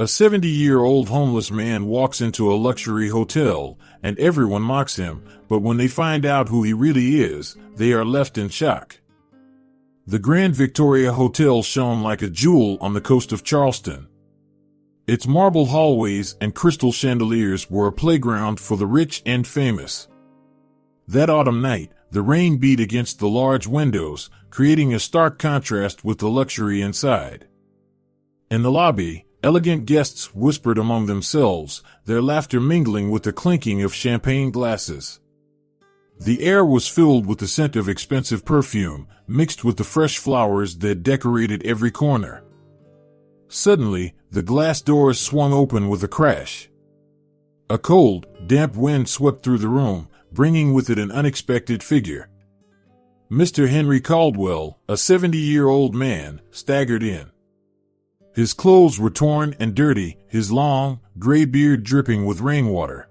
A 70-year-old homeless man walks into a luxury hotel, and everyone mocks him, but when they find out who he really is, they are left in shock. The Grand Victoria Hotel shone like a jewel on the coast of Charleston. Its marble hallways and crystal chandeliers were a playground for the rich and famous. That autumn night, the rain beat against the large windows, creating a stark contrast with the luxury inside. In the lobby, elegant guests whispered among themselves, their laughter mingling with the clinking of champagne glasses. The air was filled with the scent of expensive perfume, mixed with the fresh flowers that decorated every corner. Suddenly, the glass doors swung open with a crash. A cold, damp wind swept through the room, bringing with it an unexpected figure. Mr. Henry Caldwell, a 70-year-old man, staggered in. His clothes were torn and dirty, his long, gray beard dripping with rainwater.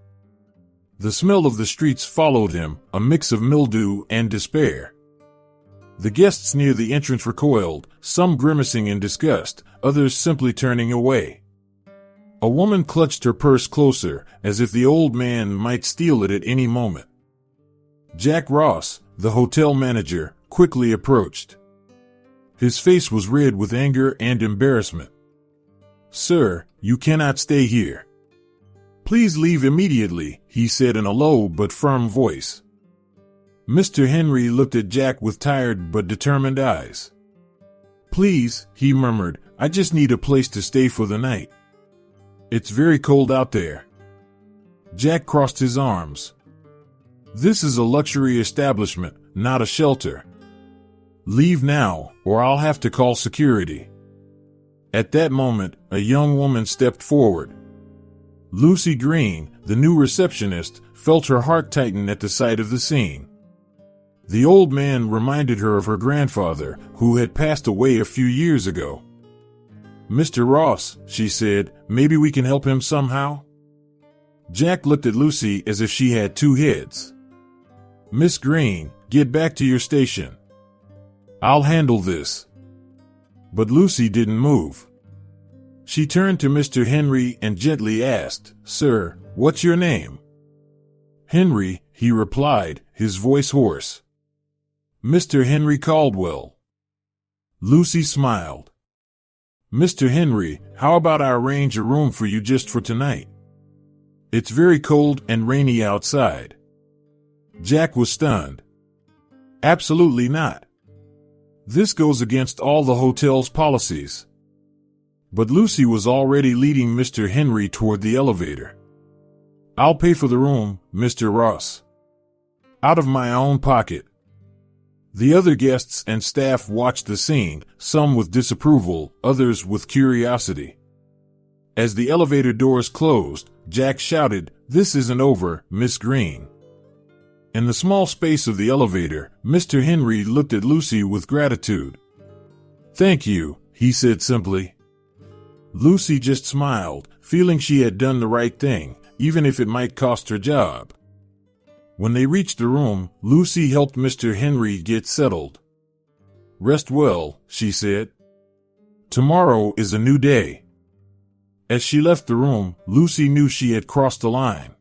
The smell of the streets followed him, a mix of mildew and despair. The guests near the entrance recoiled, some grimacing in disgust, others simply turning away. A woman clutched her purse closer, as if the old man might steal it at any moment. Jack Ross, the hotel manager, quickly approached. His face was red with anger and embarrassment. "Sir, you cannot stay here. Please leave immediately," he said in a low but firm voice. Mr. Henry looked at Jack with tired but determined eyes. "Please," he murmured, "I just need a place to stay for the night. It's very cold out there." Jack crossed his arms. "This is a luxury establishment, not a shelter. Leave now, or I'll have to call security." At that moment, a young woman stepped forward. Lucy Green, the new receptionist, felt her heart tighten at the sight of the scene. The old man reminded her of her grandfather, who had passed away a few years ago. "Mr. Ross," she said, "maybe we can help him somehow?" Jack looked at Lucy as if she had two heads. "Miss Green, get back to your station. I'll handle this." But Lucy didn't move. She turned to Mr. Henry and gently asked, "Sir, what's your name?" "Henry," he replied, his voice hoarse. "Mr. Henry Caldwell." Lucy smiled. "Mr. Henry, how about I arrange a room for you just for tonight? It's very cold and rainy outside." Jack was stunned. "Absolutely not. This goes against all the hotel's policies." But Lucy was already leading Mr. Henry toward the elevator. "I'll pay for the room, Mr. Ross. Out of my own pocket." The other guests and staff watched the scene, some with disapproval, others with curiosity. As the elevator doors closed, Jack shouted, "This isn't over, Miss Green." In the small space of the elevator, Mr. Henry looked at Lucy with gratitude. "Thank you," he said simply. Lucy just smiled, feeling she had done the right thing, even if it might cost her job. When they reached the room, Lucy helped Mr. Henry get settled. "Rest well," she said. "Tomorrow is a new day." As she left the room, Lucy knew she had crossed the line.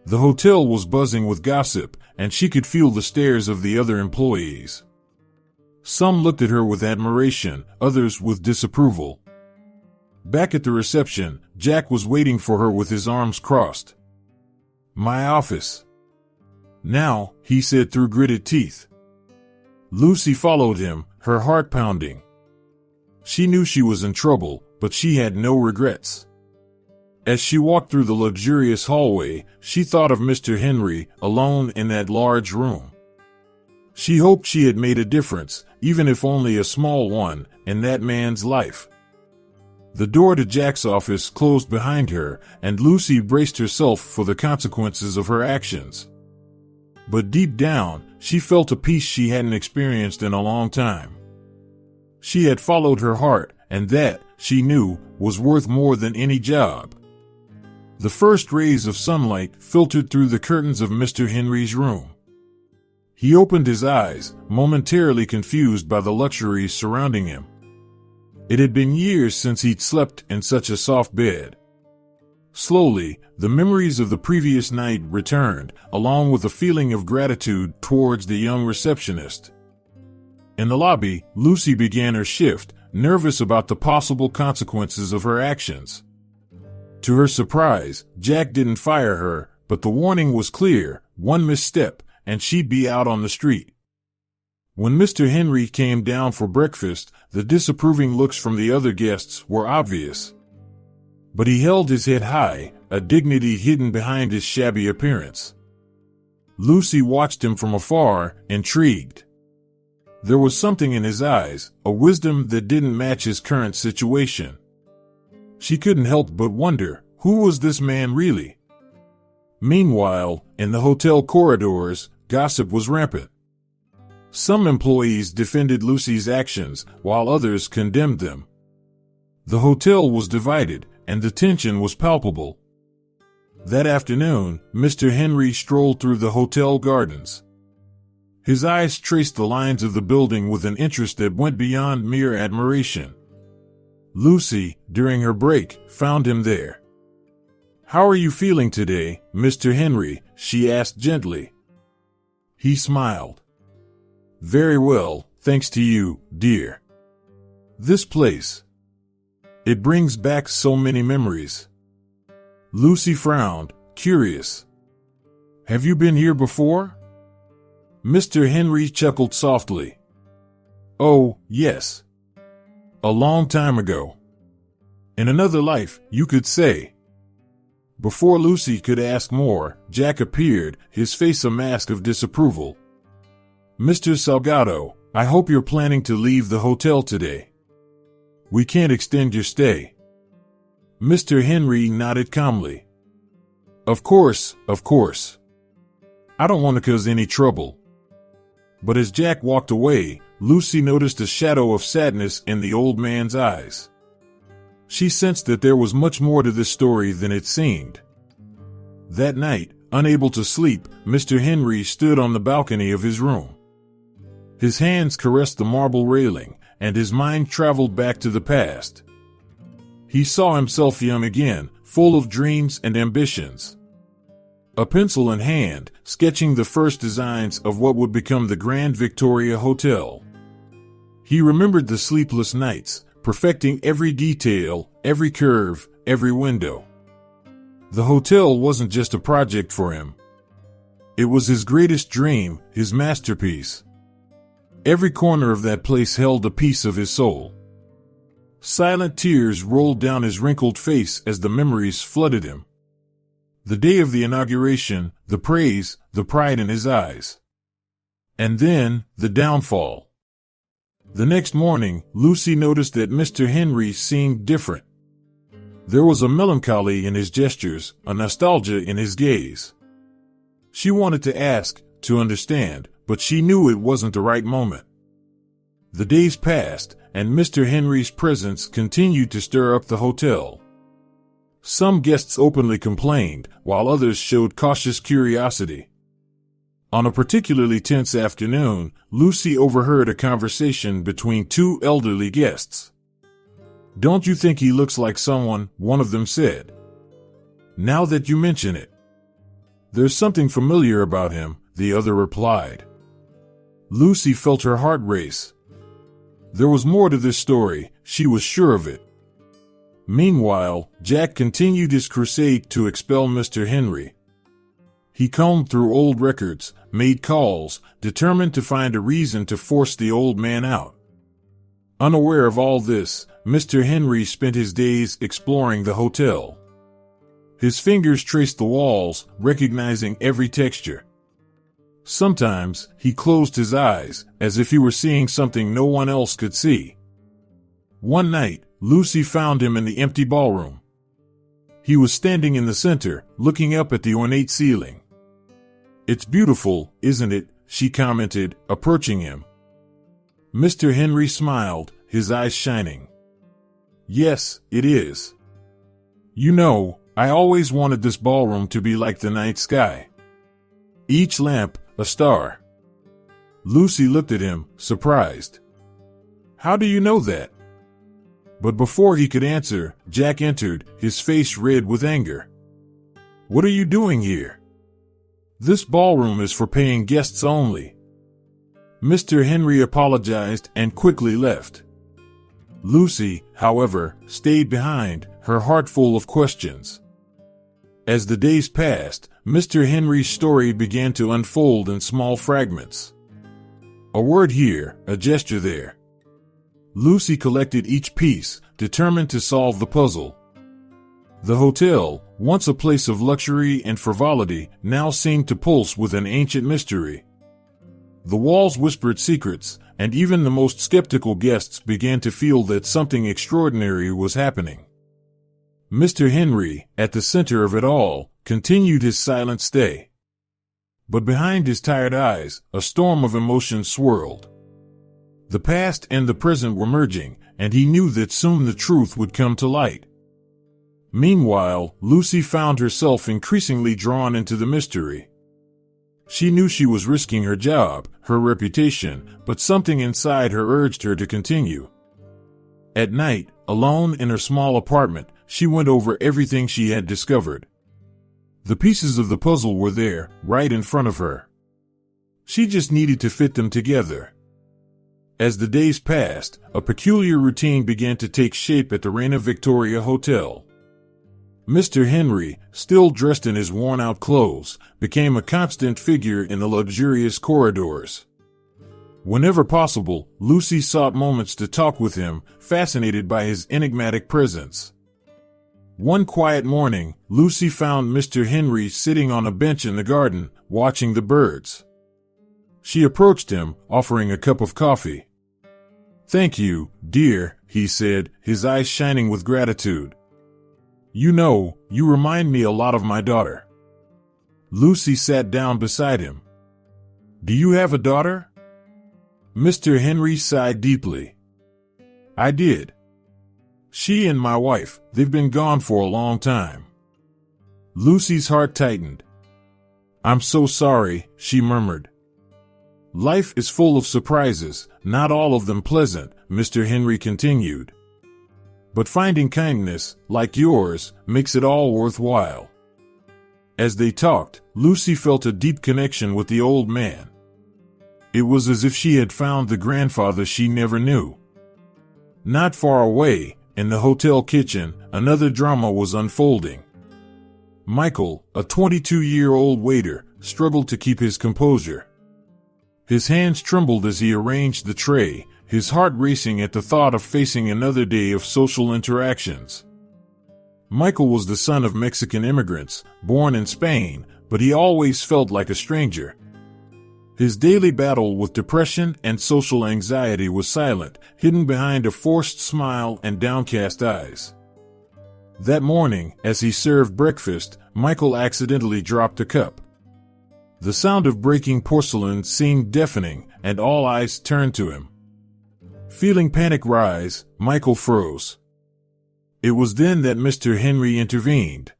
The hotel was buzzing with gossip, and she could feel the stares of the other employees. Some looked at her with admiration, others with disapproval. Back at the reception, Jack was waiting for her with his arms crossed. "My office." "Now," he said through gritted teeth. Lucy followed him, her heart pounding. She knew she was in trouble, but she had no regrets. As she walked through the luxurious hallway, she thought of Mr. Henry, alone in that large room. She hoped she had made a difference, even if only a small one, in that man's life. The door to Jack's office closed behind her, and Lucy braced herself for the consequences of her actions. But deep down, she felt a peace she hadn't experienced in a long time. She had followed her heart, and that, she knew, was worth more than any job. The first rays of sunlight filtered through the curtains of Mr. Henry's room. He opened his eyes, momentarily confused by the luxuries surrounding him. It had been years since he'd slept in such a soft bed. Slowly, the memories of the previous night returned, along with a feeling of gratitude towards the young receptionist. In the lobby, Lucy began her shift, nervous about the possible consequences of her actions. To her surprise, Jack didn't fire her, but the warning was clear: one misstep, and she'd be out on the street. When Mr. Henry came down for breakfast, the disapproving looks from the other guests were obvious. But he held his head high, a dignity hidden behind his shabby appearance. Lucy watched him from afar, intrigued. There was something in his eyes, a wisdom that didn't match his current situation. She couldn't help but wonder, who was this man really? Meanwhile, in the hotel corridors, gossip was rampant. Some employees defended Lucy's actions, while others condemned them. The hotel was divided, and the tension was palpable. That afternoon, Mr. Henry strolled through the hotel gardens. His eyes traced the lines of the building with an interest that went beyond mere admiration. Lucy, during her break, found him there. "How are you feeling today, Mr. Henry?" she asked gently. He smiled. "Very well, thanks to you, dear. This place. It brings back so many memories." Lucy frowned, curious. "Have you been here before?" Mr. Henry chuckled softly. "Oh, yes. A long time ago. In another life, you could say." Before Lucy could ask more, Jack appeared, his face a mask of disapproval. "Mr. Salgado, I hope you're planning to leave the hotel today. We can't extend your stay." Mr. Henry nodded calmly. Of course. I don't want to cause any trouble." But as Jack walked away, Lucy noticed a shadow of sadness in the old man's eyes. She sensed that there was much more to this story than it seemed. That night, unable to sleep, Mr. Henry stood on the balcony of his room. His hands caressed the marble railing, and his mind traveled back to the past. He saw himself young again, full of dreams and ambitions. A pencil in hand, sketching the first designs of what would become the Grand Victoria Hotel. He remembered the sleepless nights, perfecting every detail, every curve, every window. The hotel wasn't just a project for him. It was his greatest dream, his masterpiece. Every corner of that place held a piece of his soul. Silent tears rolled down his wrinkled face as the memories flooded him. The day of the inauguration, the praise, the pride in his eyes. And then, the downfall. The next morning, Lucy noticed that Mr. Henry seemed different. There was a melancholy in his gestures, a nostalgia in his gaze. She wanted to ask, to understand, but she knew it wasn't the right moment. The days passed, and Mr. Henry's presence continued to stir up the hotel. Some guests openly complained, while others showed cautious curiosity. On a particularly tense afternoon, Lucy overheard a conversation between two elderly guests. "Don't you think he looks like someone?" one of them said. "Now that you mention it." "There's something familiar about him," the other replied. Lucy felt her heart race. There was more to this story, she was sure of it. Meanwhile, Jack continued his crusade to expel Mr. Henry. He combed through old records, made calls, determined to find a reason to force the old man out. Unaware of all this, Mr. Henry spent his days exploring the hotel. His fingers traced the walls, recognizing every texture. Sometimes, he closed his eyes, as if he were seeing something no one else could see. One night, Lucy found him in the empty ballroom. He was standing in the center, looking up at the ornate ceiling. "It's beautiful, isn't it?" she commented, approaching him. Mr. Henry smiled, his eyes shining. "Yes, it is. You know, I always wanted this ballroom to be like the night sky. Each lamp, a star." Lucy looked at him, surprised. "How do you know that?" But before he could answer, Jack entered, his face red with anger. "What are you doing here? This ballroom is for paying guests only." Mr. Henry apologized and quickly left. Lucy, however, stayed behind, her heart full of questions. As the days passed, Mr. Henry's story began to unfold in small fragments. A word here, a gesture there. Lucy collected each piece, determined to solve the puzzle. The hotel, once a place of luxury and frivolity, now seemed to pulse with an ancient mystery. The walls whispered secrets, and even the most skeptical guests began to feel that something extraordinary was happening. Mr. Henry, at the center of it all, continued his silent stay. But behind his tired eyes, a storm of emotions swirled. The past and the present were merging, and he knew that soon the truth would come to light. Meanwhile, Lucy found herself increasingly drawn into the mystery. She knew she was risking her job, her reputation, but something inside her urged her to continue. At night, alone in her small apartment, she went over everything she had discovered. The pieces of the puzzle were there, right in front of her. She just needed to fit them together. As the days passed, a peculiar routine began to take shape at the Reina Victoria Hotel. Mr. Henry, still dressed in his worn-out clothes, became a constant figure in the luxurious corridors. Whenever possible, Lucy sought moments to talk with him, fascinated by his enigmatic presence. One quiet morning, Lucy found Mr. Henry sitting on a bench in the garden, watching the birds. She approached him, offering a cup of coffee. "Thank you, dear," he said, his eyes shining with gratitude. "You know, you remind me a lot of my daughter." Lucy sat down beside him. "Do you have a daughter?" Mr. Henry sighed deeply. "I did. She and my wife, they've been gone for a long time." Lucy's heart tightened. "I'm so sorry," she murmured. "Life is full of surprises, not all of them pleasant," Mr. Henry continued. "But finding kindness, like yours, makes it all worthwhile." As they talked, Lucy felt a deep connection with the old man. It was as if she had found the grandfather she never knew. Not far away, in the hotel kitchen, another drama was unfolding. Michael, a 22-year-old waiter, struggled to keep his composure. His hands trembled as he arranged the tray, his heart racing at the thought of facing another day of social interactions. Michael was the son of Mexican immigrants, born in Spain, but he always felt like a stranger. His daily battle with depression and social anxiety was silent, hidden behind a forced smile and downcast eyes. That morning, as he served breakfast, Michael accidentally dropped a cup. The sound of breaking porcelain seemed deafening, and all eyes turned to him. Feeling panic rise, Michael froze. It was then that Mr. Henry intervened.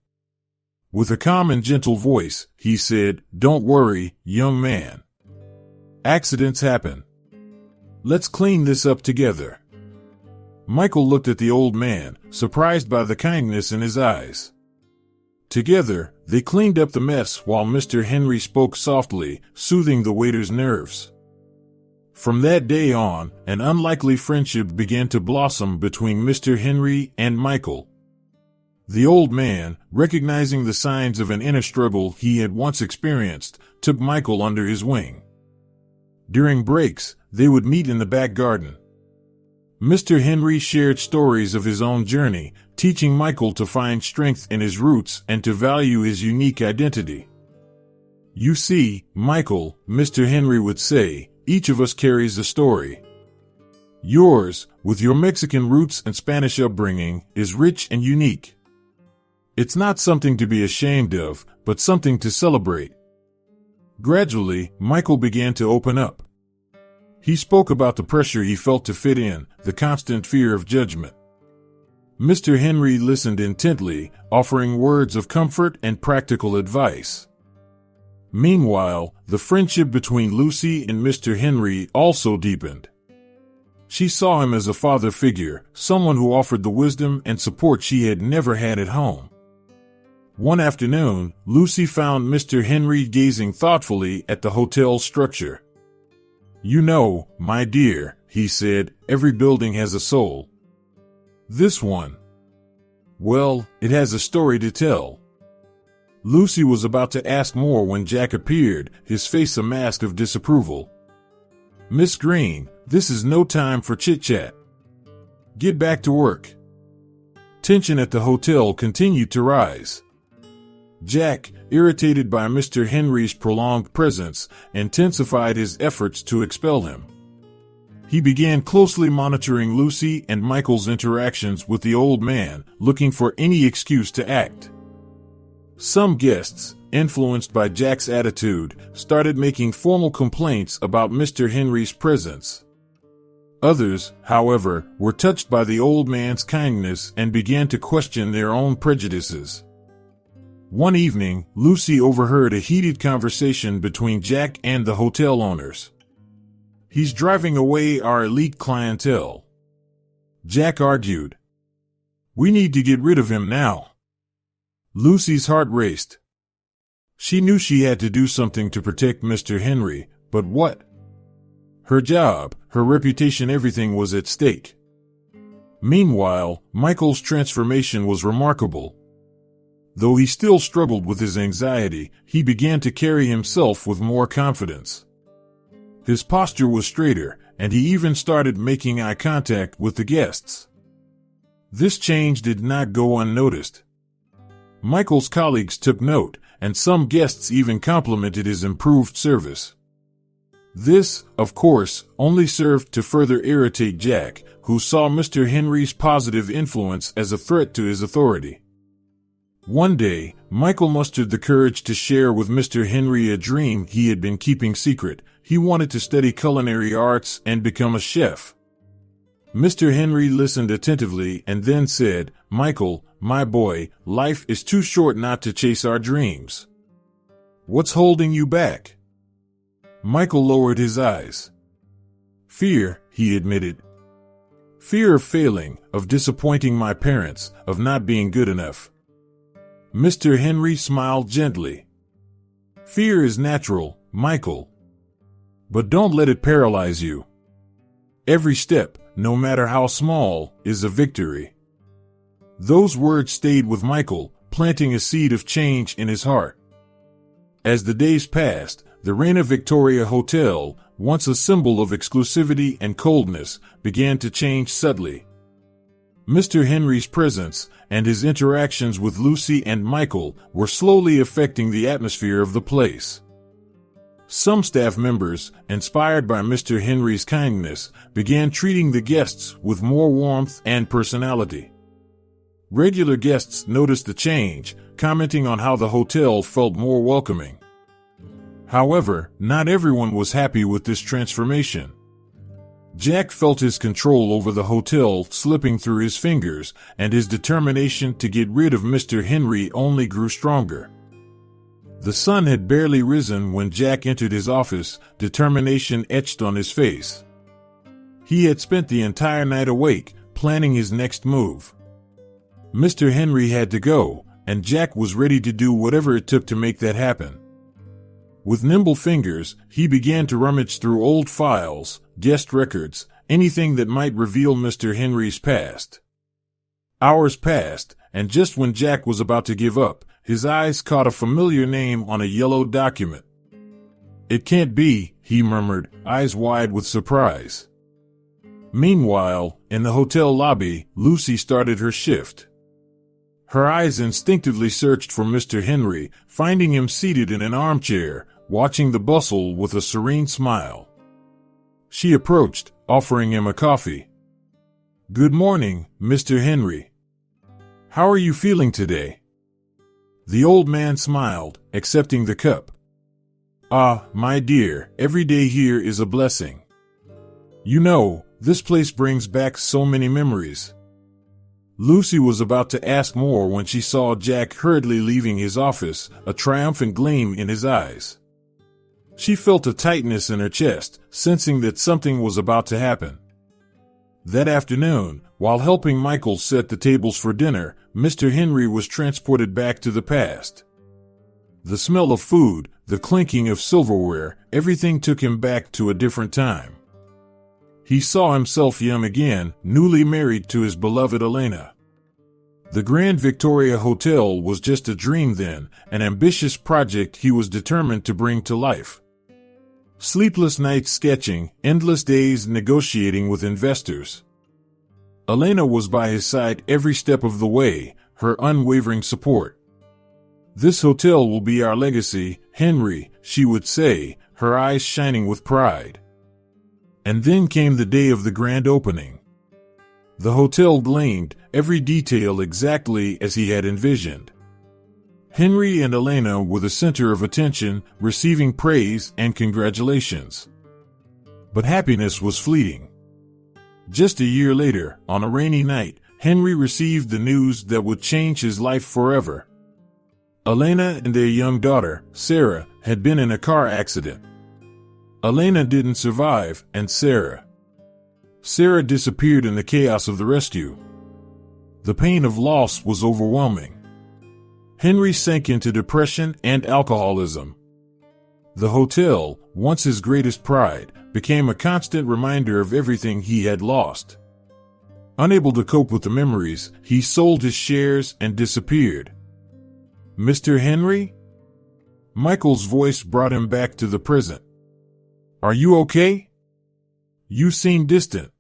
With a calm and gentle voice, he said, "Don't worry, young man. Accidents happen. Let's clean this up together." Michael looked at the old man, surprised by the kindness in his eyes. Together, they cleaned up the mess while Mr. Henry spoke softly, soothing the waiter's nerves. From that day on, an unlikely friendship began to blossom between Mr. Henry and Michael. The old man, recognizing the signs of an inner struggle he had once experienced, took Michael under his wing. During breaks, they would meet in the back garden. Mr. Henry shared stories of his own journey, teaching Michael to find strength in his roots and to value his unique identity. "You see, Michael," Mr. Henry would say, "each of us carries a story. Yours, with your Mexican roots and Spanish upbringing, is rich and unique. It's not something to be ashamed of, but something to celebrate." Gradually, Michael began to open up. He spoke about the pressure he felt to fit in, the constant fear of judgment. Mr. Henry listened intently, offering words of comfort and practical advice. Meanwhile, the friendship between Lucy and Mr. Henry also deepened. She saw him as a father figure, someone who offered the wisdom and support she had never had at home. One afternoon, Lucy found Mr. Henry gazing thoughtfully at the hotel structure. "You know, my dear," he said, "every building has a soul. This one, well, it has a story to tell." Lucy was about to ask more when Jack appeared, his face a mask of disapproval. "Miss Green, this is no time for chit-chat. Get back to work." Tension at the hotel continued to rise. Jack, irritated by Mr. Henry's prolonged presence, intensified his efforts to expel him. He began closely monitoring Lucy and Michael's interactions with the old man, looking for any excuse to act. Some guests, influenced by Jack's attitude, started making formal complaints about Mr. Henry's presence. Others, however, were touched by the old man's kindness and began to question their own prejudices. One evening, Lucy overheard a heated conversation between Jack and the hotel owners. "He's driving away our elite clientele," Jack argued. "We need to get rid of him now." Lucy's heart raced. She knew she had to do something to protect Mr. Henry, but what? Her job, her reputation, everything was at stake. Meanwhile, Michael's transformation was remarkable. Though he still struggled with his anxiety, he began to carry himself with more confidence. His posture was straighter, and he even started making eye contact with the guests. This change did not go unnoticed. Michael's colleagues took note, and some guests even complimented his improved service. This, of course, only served to further irritate Jack, who saw Mr. Henry's positive influence as a threat to his authority. One day, Michael mustered the courage to share with Mr. Henry a dream he had been keeping secret. He wanted to study culinary arts and become a chef. Mr. Henry listened attentively and then said, "Michael, my boy, life is too short not to chase our dreams. What's holding you back?" Michael lowered his eyes. "Fear," he admitted. "Fear of failing, of disappointing my parents, of not being good enough." Mr. Henry smiled gently. "Fear is natural, Michael. But don't let it paralyze you. Every step, no matter how small, is a victory." Those words stayed with Michael, planting a seed of change in his heart. As the days passed, the Reina Victoria Hotel, once a symbol of exclusivity and coldness, began to change subtly. Mr. Henry's presence and his interactions with Lucy and Michael were slowly affecting the atmosphere of the place. Some staff members, inspired by Mr. Henry's kindness, began treating the guests with more warmth and personality. Regular guests noticed the change, commenting on how the hotel felt more welcoming. However, not everyone was happy with this transformation. Jack felt his control over the hotel slipping through his fingers, and his determination to get rid of Mr. Henry only grew stronger. The sun had barely risen when Jack entered his office, determination etched on his face. He had spent the entire night awake, planning his next move. Mr. Henry had to go, and Jack was ready to do whatever it took to make that happen. With nimble fingers, he began to rummage through old files, guest records, anything that might reveal Mr. Henry's past. Hours passed, and just when Jack was about to give up, his eyes caught a familiar name on a yellow document. "It can't be," he murmured, eyes wide with surprise. Meanwhile, in the hotel lobby, Lucy started her shift. Her eyes instinctively searched for Mr. Henry, finding him seated in an armchair, watching the bustle with a serene smile. She approached, offering him a coffee. "Good morning, Mr. Henry. How are you feeling today?" The old man smiled, accepting the cup. "Ah, my dear, every day here is a blessing. You know, this place brings back so many memories." Lucy was about to ask more when she saw Jack hurriedly leaving his office, a triumphant gleam in his eyes. She felt a tightness in her chest, sensing that something was about to happen. That afternoon, while helping Michael set the tables for dinner, Mr. Henry was transported back to the past. The smell of food, the clinking of silverware, everything took him back to a different time. He saw himself young again, newly married to his beloved Elena. The Grand Victoria Hotel was just a dream then, an ambitious project he was determined to bring to life. Sleepless nights sketching, endless days negotiating with investors. Elena was by his side every step of the way, her unwavering support. "This hotel will be our legacy, Henry," she would say, her eyes shining with pride. And then came the day of the grand opening. The hotel gleamed, every detail exactly as he had envisioned. Henry and Elena were the center of attention, receiving praise and congratulations. But happiness was fleeting. Just a year later, on a rainy night, Henry received the news that would change his life forever. Elena and their young daughter, Sarah, had been in a car accident. Elena didn't survive, and Sarah disappeared in the chaos of the rescue. The pain of loss was overwhelming. Henry sank into depression and alcoholism. The hotel, once his greatest pride, became a constant reminder of everything he had lost. Unable to cope with the memories, he sold his shares and disappeared. "Mr. Henry?" Michael's voice brought him back to the present. "Are you okay? You seem distant."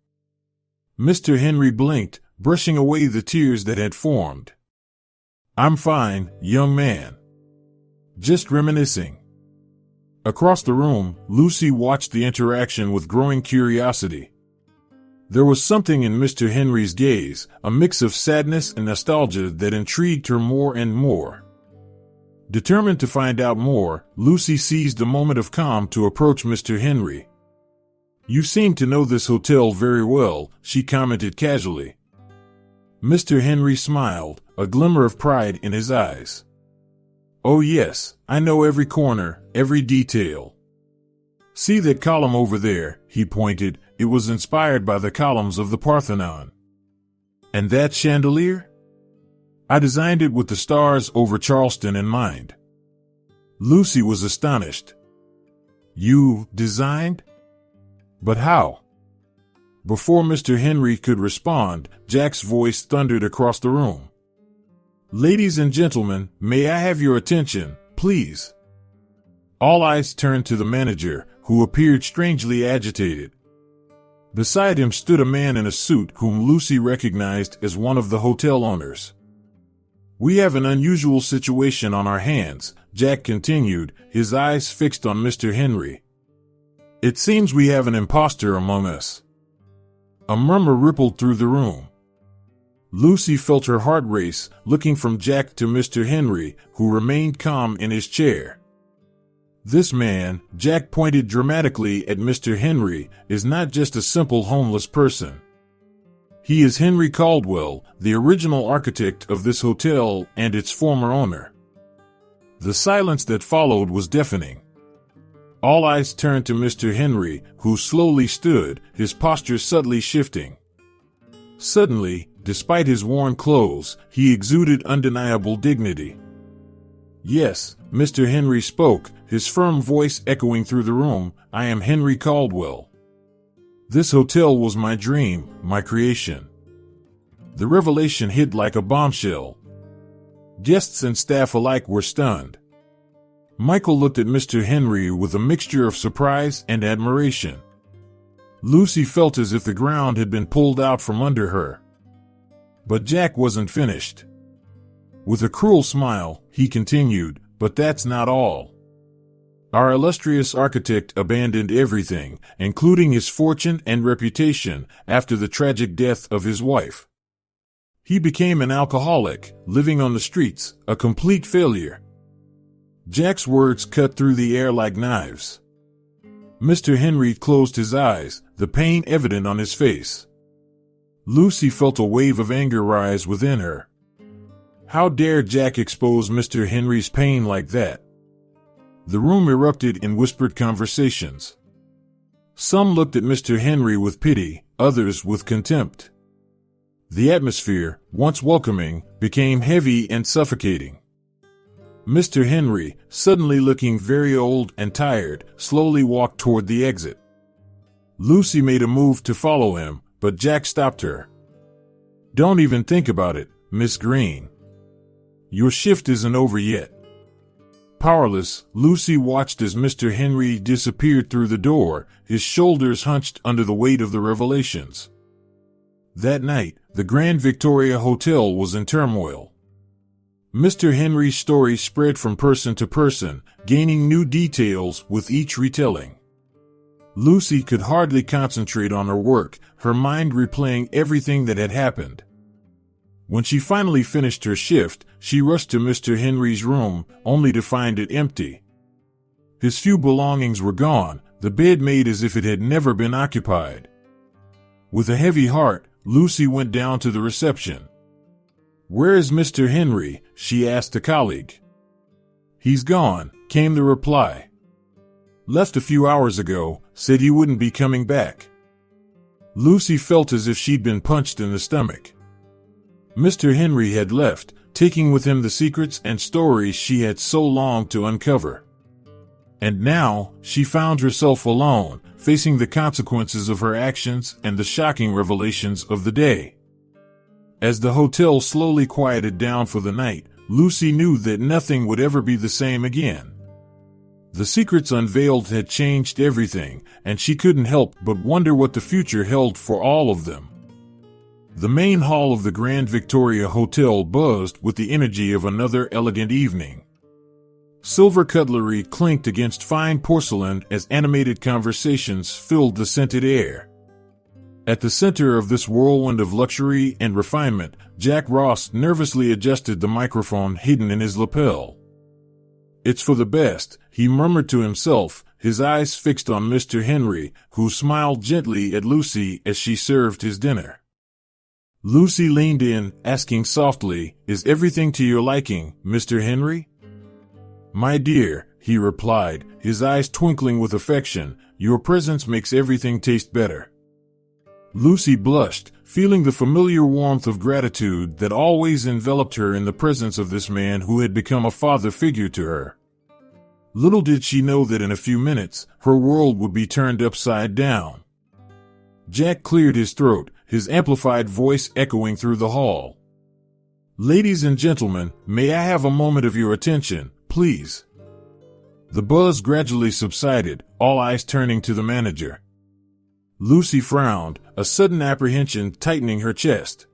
Mr. Henry blinked, brushing away the tears that had formed. "I'm fine, young man. Just reminiscing." Across the room, Lucy watched the interaction with growing curiosity. There was something in Mr. Henry's gaze, a mix of sadness and nostalgia that intrigued her more and more. Determined to find out more, Lucy seized a moment of calm to approach Mr. Henry. "You seem to know this hotel very well," she commented casually. Mr. Henry smiled, a glimmer of pride in his eyes. "Oh yes, I know every corner, every detail. See that column over there," he pointed. "It was inspired by the columns of the Parthenon. And that chandelier? I designed it with the stars over Charleston in mind." Lucy was astonished. "You designed? But how?" Before Mr. Henry could respond, Jack's voice thundered across the room. "Ladies and gentlemen, may I have your attention, please?" All eyes turned to the manager, who appeared strangely agitated. Beside him stood a man in a suit whom Lucy recognized as one of the hotel owners. "We have an unusual situation on our hands," Jack continued, his eyes fixed on Mr. Henry. "It seems we have an imposter among us." A murmur rippled through the room. Lucy felt her heart race, looking from Jack to Mr. Henry, who remained calm in his chair. "This man," Jack pointed dramatically at Mr. Henry, "is not just a simple homeless person. He is Henry Caldwell, the original architect of this hotel and its former owner." The silence that followed was deafening. All eyes turned to Mr. Henry, who slowly stood, his posture subtly shifting. Suddenly, despite his worn clothes, he exuded undeniable dignity. "Yes," Mr. Henry spoke, his firm voice echoing through the room, "I am Henry Caldwell. This hotel was my dream, my creation." The revelation hit like a bombshell. Guests and staff alike were stunned. Michael looked at Mr. Henry with a mixture of surprise and admiration. Lucy felt as if the ground had been pulled out from under her. But Jack wasn't finished. With a cruel smile, he continued, "But that's not all. Our illustrious architect abandoned everything, including his fortune and reputation, after the tragic death of his wife. He became an alcoholic, living on the streets, a complete failure." Jack's words cut through the air like knives. Mr. Henry closed his eyes, the pain evident on his face. Lucy felt a wave of anger rise within her. How dare Jack expose Mr. Henry's pain like that? The room erupted in whispered conversations. Some looked at Mr. Henry with pity, others with contempt. The atmosphere, once welcoming, became heavy and suffocating. Mr. Henry, suddenly looking very old and tired, slowly walked toward the exit. Lucy made a move to follow him, but Jack stopped her. "Don't even think about it, Miss Green. Your shift isn't over yet." Powerless, Lucy watched as Mr. Henry disappeared through the door, his shoulders hunched under the weight of the revelations. That night, the Grand Victoria Hotel was in turmoil. Mr. Henry's story spread from person to person, gaining new details with each retelling. Lucy could hardly concentrate on her work, her mind replaying everything that had happened. When she finally finished her shift, she rushed to Mr. Henry's room, only to find it empty. His few belongings were gone, the bed made as if it had never been occupied. With a heavy heart, Lucy went down to the reception. "Where is Mr. Henry?" she asked a colleague. "He's gone," came the reply. "Left a few hours ago, said he wouldn't be coming back." Lucy felt as if she'd been punched in the stomach. Mr. Henry had left, taking with him the secrets and stories she had so longed to uncover. And now, she found herself alone, facing the consequences of her actions and the shocking revelations of the day. As the hotel slowly quieted down for the night, Lucy knew that nothing would ever be the same again. The secrets unveiled had changed everything, and she couldn't help but wonder what the future held for all of them. The main hall of the Grand Victoria Hotel buzzed with the energy of another elegant evening. Silver cutlery clinked against fine porcelain as animated conversations filled the scented air. At the center of this whirlwind of luxury and refinement, Jack Ross nervously adjusted the microphone hidden in his lapel. "It's for the best," he murmured to himself, his eyes fixed on Mr. Henry, who smiled gently at Lucy as she served his dinner. Lucy leaned in, asking softly, "Is everything to your liking, Mr. Henry?" "My dear," he replied, his eyes twinkling with affection, "your presence makes everything taste better." Lucy blushed, feeling the familiar warmth of gratitude that always enveloped her in the presence of this man who had become a father figure to her. Little did she know that in a few minutes, her world would be turned upside down. Jack cleared his throat, his amplified voice echoing through the hall. "Ladies and gentlemen, may I have a moment of your attention, please?" The buzz gradually subsided, all eyes turning to the manager. Lucy frowned, a sudden apprehension tightening her chest.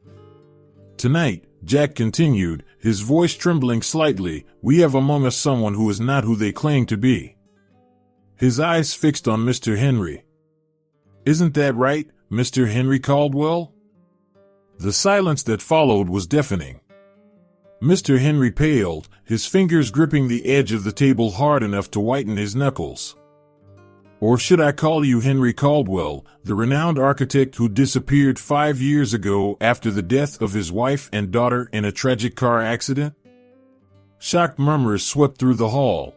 "Tonight," Jack continued, his voice trembling slightly, "we have among us someone who is not who they claim to be." His eyes fixed on Mr. Henry. "Isn't that right, Mr. Henry Caldwell?" The silence that followed was deafening. Mr. Henry paled, his fingers gripping the edge of the table hard enough to whiten his knuckles. "Or should I call you Henry Caldwell, the renowned architect who disappeared 5 years ago after the death of his wife and daughter in a tragic car accident?" Shocked murmurs swept through the hall.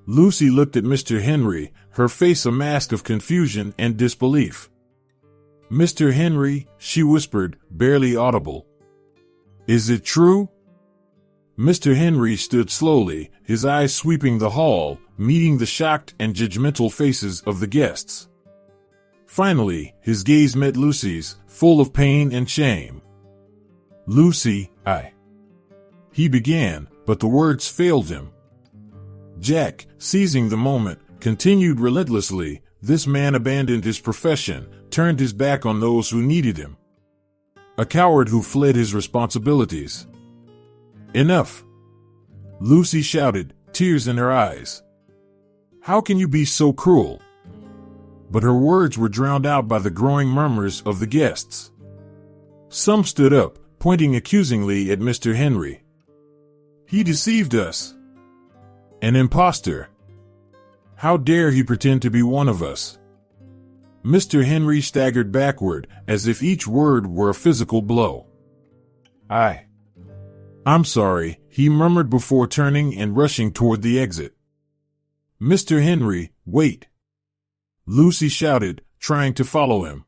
Lucy looked at Mr. Henry, her face a mask of confusion and disbelief. "Mr. Henry," she whispered, barely audible. "Is it true?" Mr. Henry stood slowly, his eyes sweeping the hall, meeting the shocked and judgmental faces of the guests. Finally, his gaze met Lucy's, full of pain and shame. "Lucy, he began, but the words failed him. Jack, seizing the moment, continued relentlessly, "This man abandoned his profession, turned his back on those who needed him. A coward who fled his responsibilities." "Enough!" Lucy shouted, tears in her eyes. "How can you be so cruel?" But her words were drowned out by the growing murmurs of the guests. Some stood up, pointing accusingly at Mr. Henry. "He deceived us. An impostor. How dare he pretend to be one of us?" Mr. Henry staggered backward, as if each word were a physical blow. "I'm sorry," he murmured before turning and rushing toward the exit. "Mr. Henry, wait!" Lucy shouted, trying to follow him.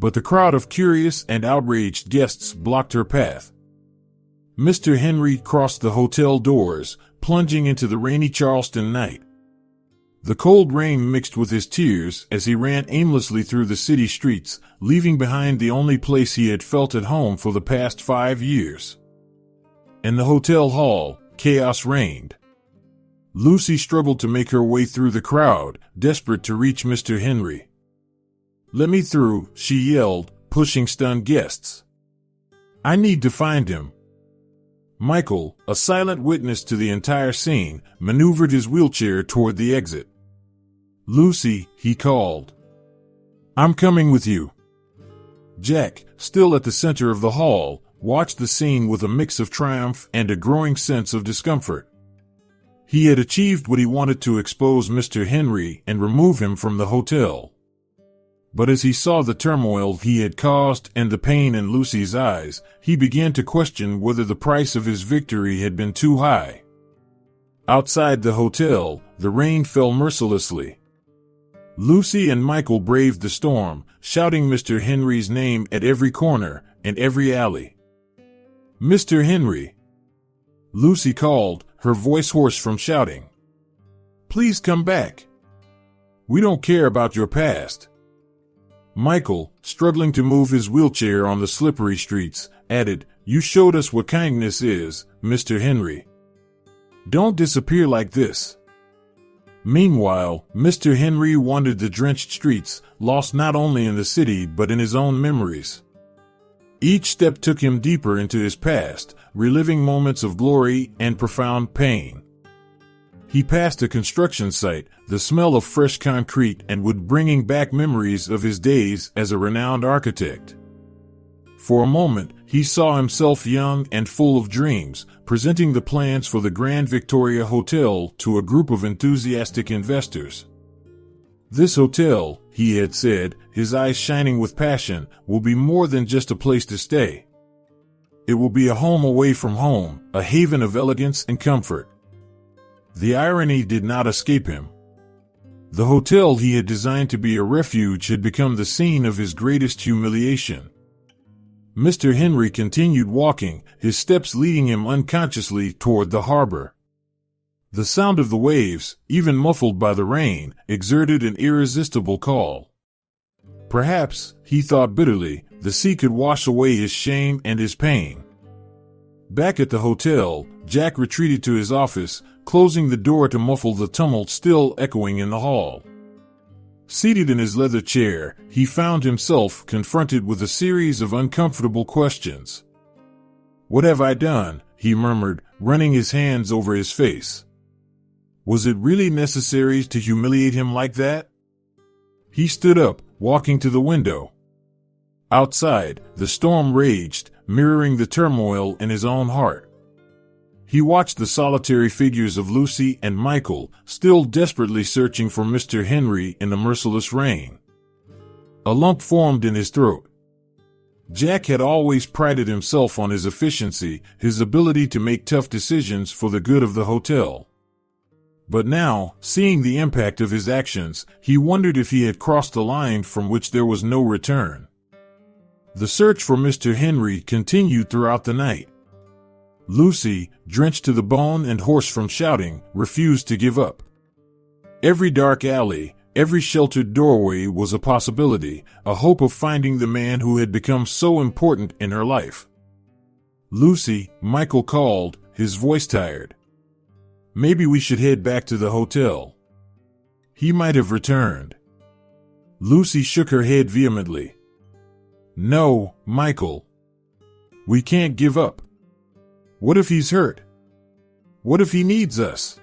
But the crowd of curious and outraged guests blocked her path. Mr. Henry crossed the hotel doors, plunging into the rainy Charleston night. The cold rain mixed with his tears as he ran aimlessly through the city streets, leaving behind the only place he had felt at home for the past 5 years. In the hotel hall, chaos reigned. Lucy struggled to make her way through the crowd, desperate to reach Mr. Henry. "Let me through," she yelled, pushing stunned guests. "I need to find him." Michael, a silent witness to the entire scene, maneuvered his wheelchair toward the exit. "Lucy," he called. "I'm coming with you." Jack, still at the center of the hall, watched the scene with a mix of triumph and a growing sense of discomfort. He had achieved what he wanted to expose Mr. Henry and remove him from the hotel. But as he saw the turmoil he had caused and the pain in Lucy's eyes, he began to question whether the price of his victory had been too high. Outside the hotel, the rain fell mercilessly. Lucy and Michael braved the storm, shouting Mr. Henry's name at every corner and every alley. "Mr. Henry!" Lucy called, her voice hoarse from shouting. "Please come back. We don't care about your past." Michael, struggling to move his wheelchair on the slippery streets, added, "You showed us what kindness is, Mr. Henry. Don't disappear like this." Meanwhile, Mr. Henry wandered the drenched streets, lost not only in the city but in his own memories. Each step took him deeper into his past, reliving moments of glory and profound pain. He passed a construction site, the smell of fresh concrete and wood bringing back memories of his days as a renowned architect. For a moment, he saw himself young and full of dreams, presenting the plans for the Grand Victoria Hotel to a group of enthusiastic investors. "This hotel," he had said, his eyes shining with passion, "will be more than just a place to stay. It will be a home away from home, a haven of elegance and comfort." The irony did not escape him. The hotel he had designed to be a refuge had become the scene of his greatest humiliation. Mr. Henry continued walking, his steps leading him unconsciously toward the harbor. The sound of the waves, even muffled by the rain, exerted an irresistible call. Perhaps, he thought bitterly, the sea could wash away his shame and his pain. Back at the hotel, Jack retreated to his office, closing the door to muffle the tumult still echoing in the hall. Seated in his leather chair, he found himself confronted with a series of uncomfortable questions. "What have I done?" he murmured, running his hands over his face. Was it really necessary to humiliate him like that? He stood up, walking to the window. Outside, the storm raged, mirroring the turmoil in his own heart. He watched the solitary figures of Lucy and Michael, still desperately searching for Mr. Henry in the merciless rain. A lump formed in his throat. Jack had always prided himself on his efficiency, his ability to make tough decisions for the good of the hotel. But now, seeing the impact of his actions, he wondered if he had crossed a line from which there was no return. The search for Mr. Henry continued throughout the night. Lucy, drenched to the bone and hoarse from shouting, refused to give up. Every dark alley, every sheltered doorway was a possibility, a hope of finding the man who had become so important in her life. "Lucy," Michael called, his voice tired. "Maybe we should head back to the hotel. He might have returned." Lucy shook her head vehemently. "No, Michael. We can't give up. What if he's hurt? What if he needs us?"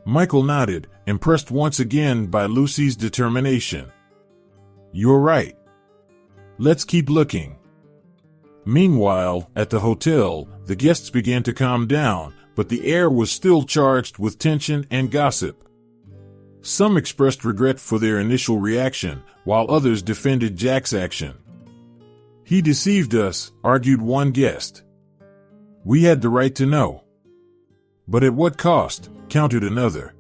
Michael nodded, impressed once again by Lucy's determination. "You're right. Let's keep looking." Meanwhile, at the hotel, the guests began to calm down, but the air was still charged with tension and gossip. Some expressed regret for their initial reaction, while others defended Jack's action. "He deceived us," argued one guest. "We had the right to know." "But at what cost?" countered another.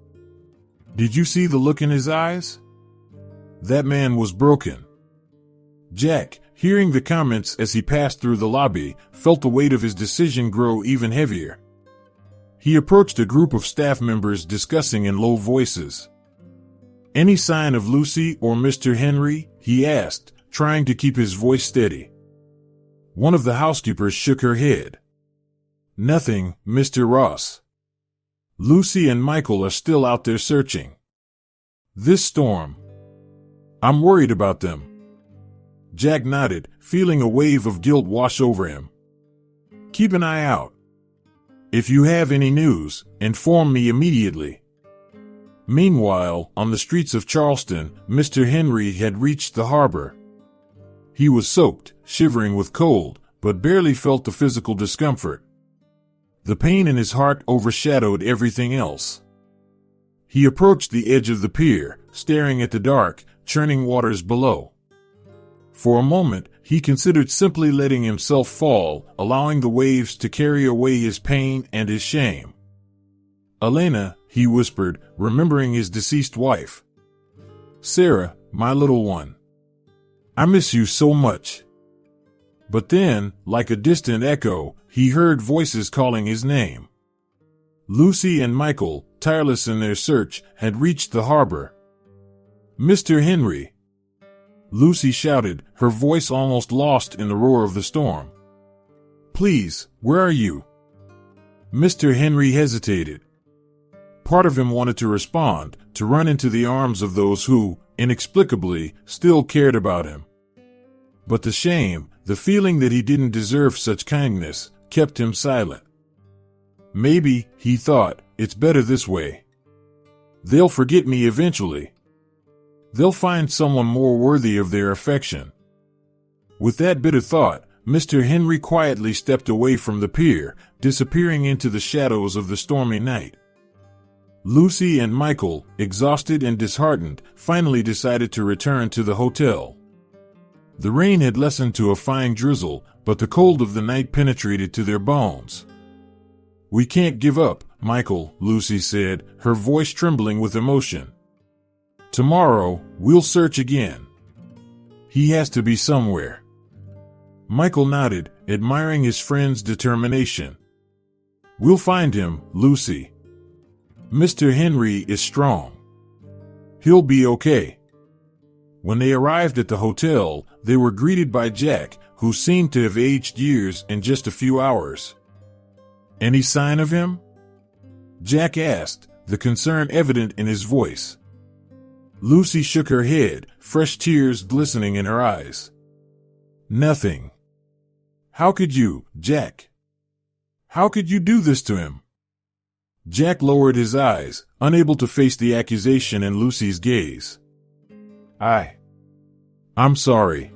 "Did you see the look in his eyes? That man was broken." Jack, hearing the comments as he passed through the lobby, felt the weight of his decision grow even heavier. He approached a group of staff members discussing in low voices. "Any sign of Lucy or Mr. Henry?" he asked, trying to keep his voice steady. One of the housekeepers shook her head. "Nothing, Mr. Ross. Lucy and Michael are still out there searching. This storm. I'm worried about them." Jack nodded, feeling a wave of guilt wash over him. "Keep an eye out. If you have any news, inform me immediately." Meanwhile, on the streets of Charleston, Mr. Henry had reached the harbor. He was soaked, shivering with cold, but barely felt the physical discomfort. The pain in his heart overshadowed everything else. He approached the edge of the pier, staring at the dark, churning waters below. For a moment, he considered simply letting himself fall, allowing the waves to carry away his pain and his shame. "Elena," he whispered, remembering his deceased wife. "Sarah, my little one. I miss you so much." But then, like a distant echo, he heard voices calling his name. Lucy and Michael, tireless in their search, had reached the harbor. "Mr. Henry!" Lucy shouted, her voice almost lost in the roar of the storm. "Please, where are you?" Mr. Henry hesitated. Part of him wanted to respond, to run into the arms of those who, inexplicably, still cared about him. But the shame, the feeling that he didn't deserve such kindness, kept him silent. Maybe, he thought, it's better this way. They'll forget me eventually. They'll find someone more worthy of their affection. With that bitter thought, Mr. Henry quietly stepped away from the pier, disappearing into the shadows of the stormy night. Lucy and Michael, exhausted and disheartened, finally decided to return to the hotel. The rain had lessened to a fine drizzle, but the cold of the night penetrated to their bones. "We can't give up, Michael," Lucy said, her voice trembling with emotion. "Tomorrow, we'll search again. He has to be somewhere." Michael nodded, admiring his friend's determination. "We'll find him, Lucy. Mr. Henry is strong. He'll be okay." When they arrived at the hotel, they were greeted by Jack, who seemed to have aged years in just a few hours. "Any sign of him?" Jack asked, the concern evident in his voice. Lucy shook her head, fresh tears glistening in her eyes. "Nothing." "How could you, Jack? How could you do this to him?" Jack lowered his eyes, unable to face the accusation in Lucy's gaze. I'm sorry.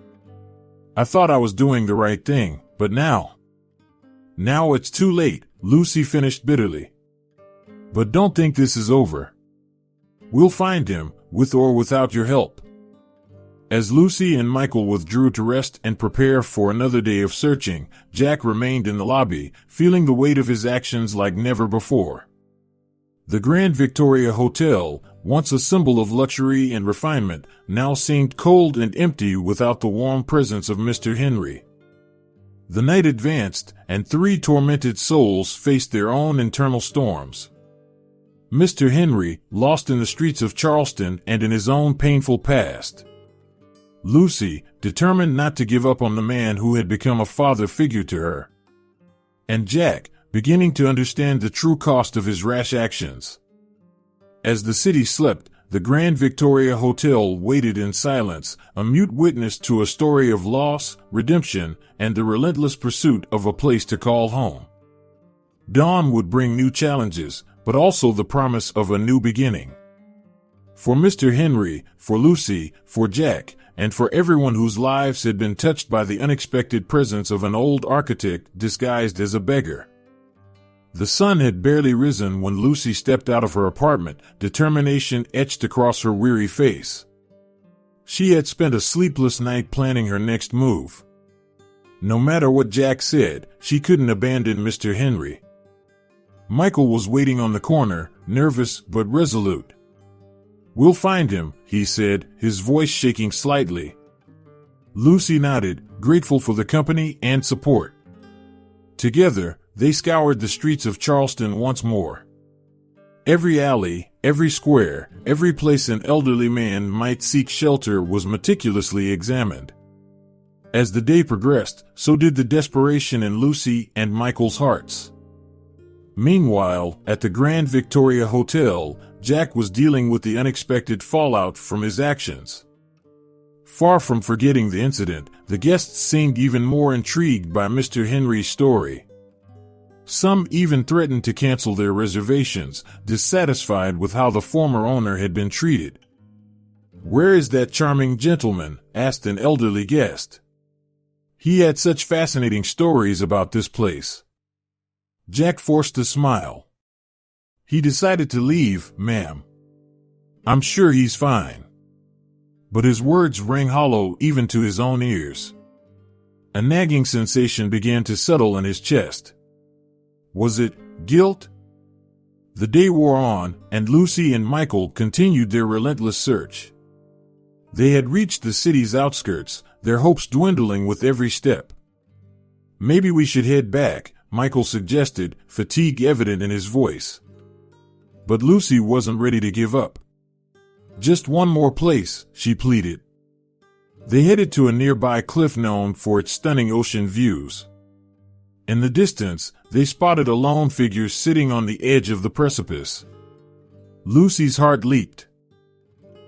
I thought I was doing the right thing, but now it's too late," Lucy finished bitterly. "But don't think this is over. We'll find him, with or without your help." As Lucy and Michael withdrew to rest and prepare for another day of searching, Jack remained in the lobby, feeling the weight of his actions like never before. The Grand Victoria Hotel, once a symbol of luxury and refinement, now seemed cold and empty without the warm presence of Mr. Henry. The night advanced, and three tormented souls faced their own internal storms. Mr. Henry, lost in the streets of Charleston and in his own painful past. Lucy, determined not to give up on the man who had become a father figure to her. And Jack, beginning to understand the true cost of his rash actions. As the city slept, the Grand Victoria Hotel waited in silence, a mute witness to a story of loss, redemption, and the relentless pursuit of a place to call home. Dawn would bring new challenges, but also the promise of a new beginning. For Mr. Henry, for Lucy, for Jack, and for everyone whose lives had been touched by the unexpected presence of an old architect disguised as a beggar. The sun had barely risen when Lucy stepped out of her apartment, determination etched across her weary face. She had spent a sleepless night planning her next move. No matter what Jack said, she couldn't abandon Mr. Henry. Michael was waiting on the corner, nervous but resolute. "We'll find him," he said, his voice shaking slightly. Lucy nodded, grateful for the company and support. Together, they scoured the streets of Charleston once more. Every alley, every square, every place an elderly man might seek shelter was meticulously examined. As the day progressed, so did the desperation in Lucy and Michael's hearts. Meanwhile, at the Grand Victoria Hotel, Jack was dealing with the unexpected fallout from his actions. Far from forgetting the incident, the guests seemed even more intrigued by Mr. Henry's story. Some even threatened to cancel their reservations, dissatisfied with how the former owner had been treated. "Where is that charming gentleman?" asked an elderly guest. "He had such fascinating stories about this place." Jack forced a smile. "He decided to leave, ma'am. I'm sure he's fine." But his words rang hollow even to his own ears. A nagging sensation began to settle in his chest. Was it guilt? The day wore on, and Lucy and Michael continued their relentless search. They had reached the city's outskirts, their hopes dwindling with every step. "Maybe we should head back," Michael suggested, fatigue evident in his voice. But Lucy wasn't ready to give up. "Just one more place," she pleaded. They headed to a nearby cliff known for its stunning ocean views. In the distance, they spotted a lone figure sitting on the edge of the precipice. Lucy's heart leaped.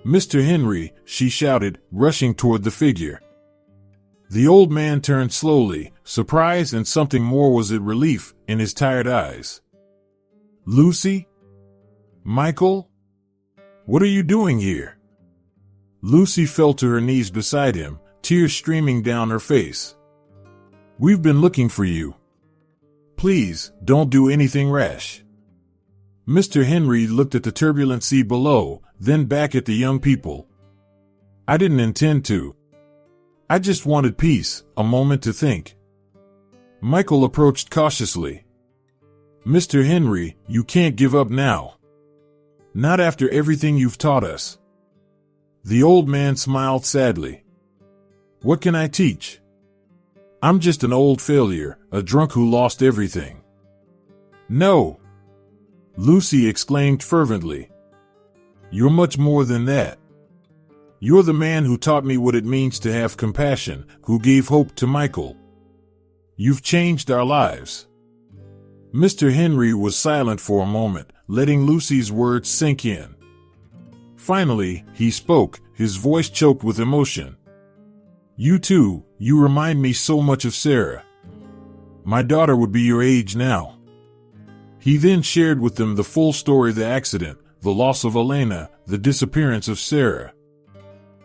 "Mr. Henry," she shouted, rushing toward the figure. The old man turned slowly, surprise and something more was at relief in his tired eyes. "Lucy? Michael? What are you doing here?" Lucy fell to her knees beside him, tears streaming down her face. "We've been looking for you. Please, don't do anything rash." Mr. Henry looked at the turbulent sea below, then back at the young people. "I didn't intend to. I just wanted peace, a moment to think." Michael approached cautiously. "Mr. Henry, you can't give up now. Not after everything you've taught us." The old man smiled sadly. "What can I teach? I'm just an old failure, a drunk who lost everything." "No!" Lucy exclaimed fervently. "You're much more than that. You're the man who taught me what it means to have compassion, who gave hope to Michael. You've changed our lives." Mr. Henry was silent for a moment, letting Lucy's words sink in. Finally, he spoke, his voice choked with emotion. "You too, you remind me so much of Sarah. My daughter would be your age now." He then shared with them the full story of the accident, the loss of Elena, the disappearance of Sarah.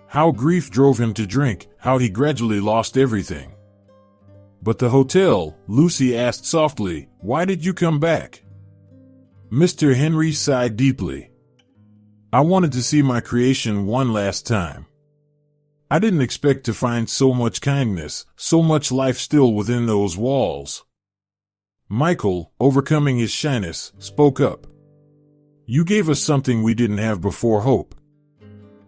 How grief drove him to drink, how he gradually lost everything. "But the hotel," Lucy asked softly, "why did you come back?" Mr. Henry sighed deeply. "I wanted to see my creation one last time. I didn't expect to find so much kindness, so much life still within those walls." Michael, overcoming his shyness, spoke up. "You gave us something we didn't have before, hope.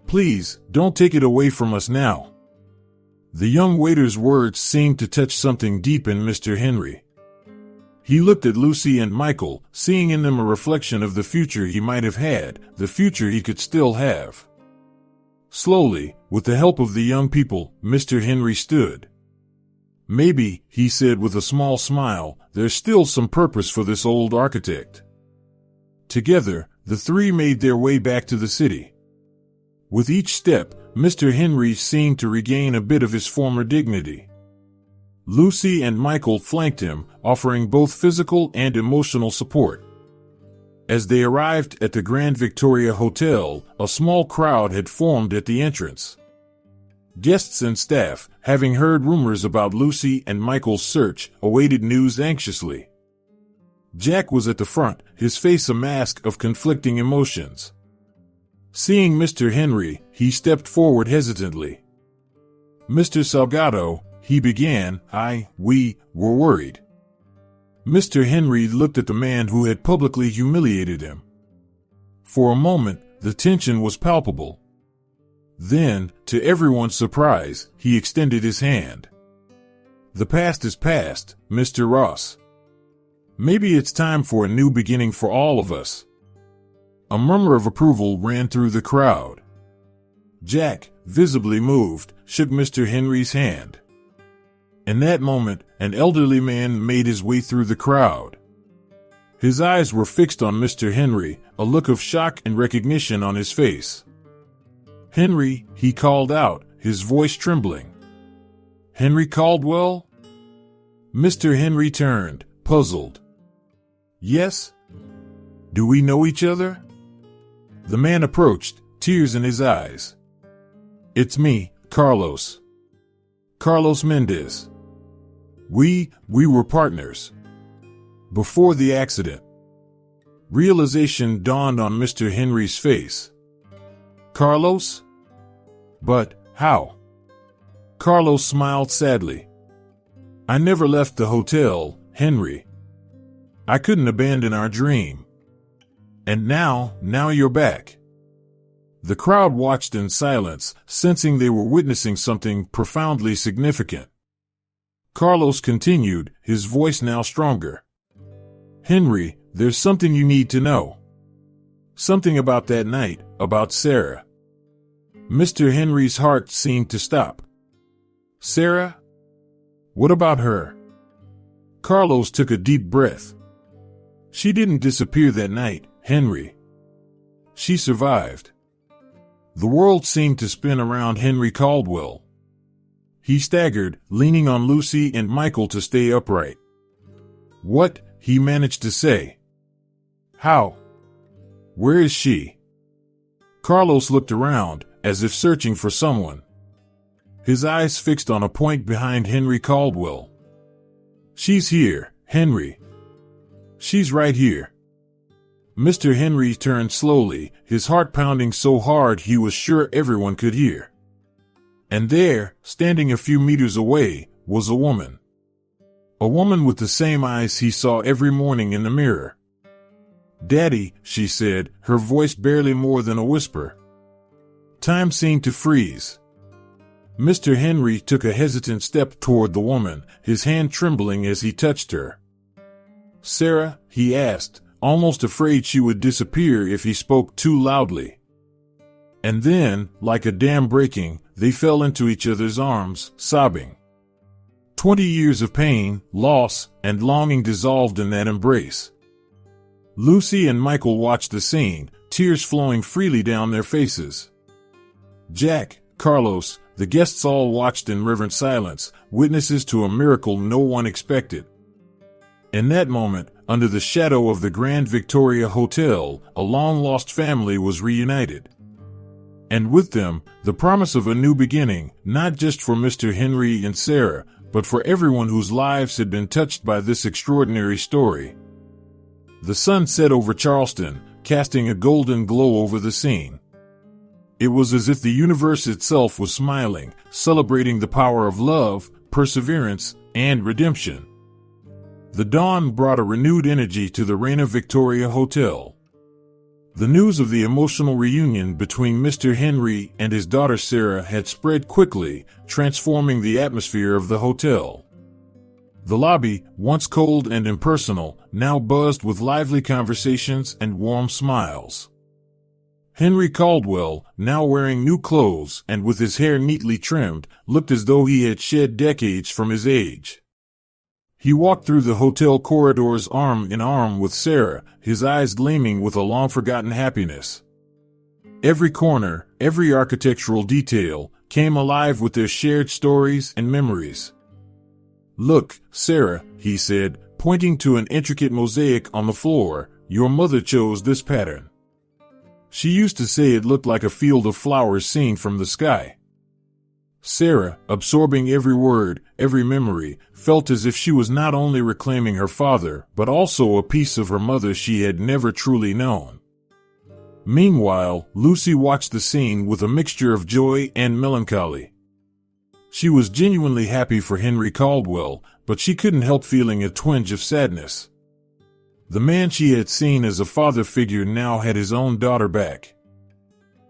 Please, don't take it away from us now." The young waiter's words seemed to touch something deep in Mr. Henry. He looked at Lucy and Michael, seeing in them a reflection of the future he might have had, the future he could still have. Slowly, with the help of the young people, Mr. Henry stood. "Maybe," he said with a small smile, "there's still some purpose for this old architect." Together, the three made their way back to the city. With each step, Mr. Henry seemed to regain a bit of his former dignity. Lucy and Michael flanked him, offering both physical and emotional support. As they arrived at the Grand Victoria Hotel, a small crowd had formed at the entrance. Guests and staff, having heard rumors about Lucy and Michael's search, awaited news anxiously. Jack was at the front, his face a mask of conflicting emotions. Seeing Mr. Henry, he stepped forward hesitantly. "Mr. Salgado," he began, we were worried." Mr. Henry looked at the man who had publicly humiliated him. For a moment, the tension was palpable. Then, to everyone's surprise, he extended his hand. "The past is past, Mr. Ross. Maybe it's time for a new beginning for all of us." A murmur of approval ran through the crowd. Jack, visibly moved, shook Mr. Henry's hand. In that moment, an elderly man made his way through the crowd. His eyes were fixed on Mr. Henry, a look of shock and recognition on his face. "Henry," he called out, his voice trembling. "Henry Caldwell?" Mr. Henry turned, puzzled. "Yes? Do we know each other?" The man approached, tears in his eyes. "It's me, Carlos. Carlos Mendez. We were partners. Before the accident." Realization dawned on Mr. Henry's face. "Carlos? But how?" Carlos smiled sadly. "I never left the hotel, Henry. I couldn't abandon our dream. And now you're back." The crowd watched in silence, sensing they were witnessing something profoundly significant. Carlos continued, his voice now stronger. "Henry, there's something you need to know. Something about that night, about Sarah." Mr. Henry's heart seemed to stop. "Sarah? What about her?" Carlos took a deep breath. "She didn't disappear that night, Henry. She survived." The world seemed to spin around Henry Caldwell. He staggered, leaning on Lucy and Michael to stay upright. "What?" he managed to say. "How? Where is she?" Carlos looked around, as if searching for someone. His eyes fixed on a point behind Henry Caldwell. "She's here, Henry. She's right here." Mr. Henry turned slowly, his heart pounding so hard he was sure everyone could hear. And there, standing a few meters away, was a woman. A woman with the same eyes he saw every morning in the mirror. "Daddy," she said, her voice barely more than a whisper. Time seemed to freeze. Mr. Henry took a hesitant step toward the woman, his hand trembling as he touched her. "Sarah?" he asked, almost afraid she would disappear if he spoke too loudly. And then, like a dam breaking, they fell into each other's arms, sobbing. 20 years of pain, loss, and longing dissolved in that embrace. Lucy and Michael watched the scene, tears flowing freely down their faces. Jack, Carlos, the guests all watched in reverent silence, witnesses to a miracle no one expected. In that moment, under the shadow of the Grand Victoria Hotel, a long-lost family was reunited. And with them, the promise of a new beginning, not just for Mr. Henry and Sarah, but for everyone whose lives had been touched by this extraordinary story. The sun set over Charleston, casting a golden glow over the scene. It was as if the universe itself was smiling, celebrating the power of love, perseverance, and redemption. The dawn brought a renewed energy to the Reina Victoria Hotel. The news of the emotional reunion between Mr. Henry and his daughter Sarah had spread quickly, transforming the atmosphere of the hotel. The lobby, once cold and impersonal, now buzzed with lively conversations and warm smiles. Henry Caldwell, now wearing new clothes and with his hair neatly trimmed, looked as though he had shed decades from his age. He walked through the hotel corridors arm in arm with Sarah, his eyes gleaming with a long-forgotten happiness. Every corner, every architectural detail, came alive with their shared stories and memories. "Look, Sarah," he said, pointing to an intricate mosaic on the floor, "your mother chose this pattern. She used to say it looked like a field of flowers seen from the sky." Sarah, absorbing every word, every memory, felt as if she was not only reclaiming her father, but also a piece of her mother she had never truly known. Meanwhile, Lucy watched the scene with a mixture of joy and melancholy. She was genuinely happy for Henry Caldwell, but she couldn't help feeling a twinge of sadness. The man she had seen as a father figure now had his own daughter back.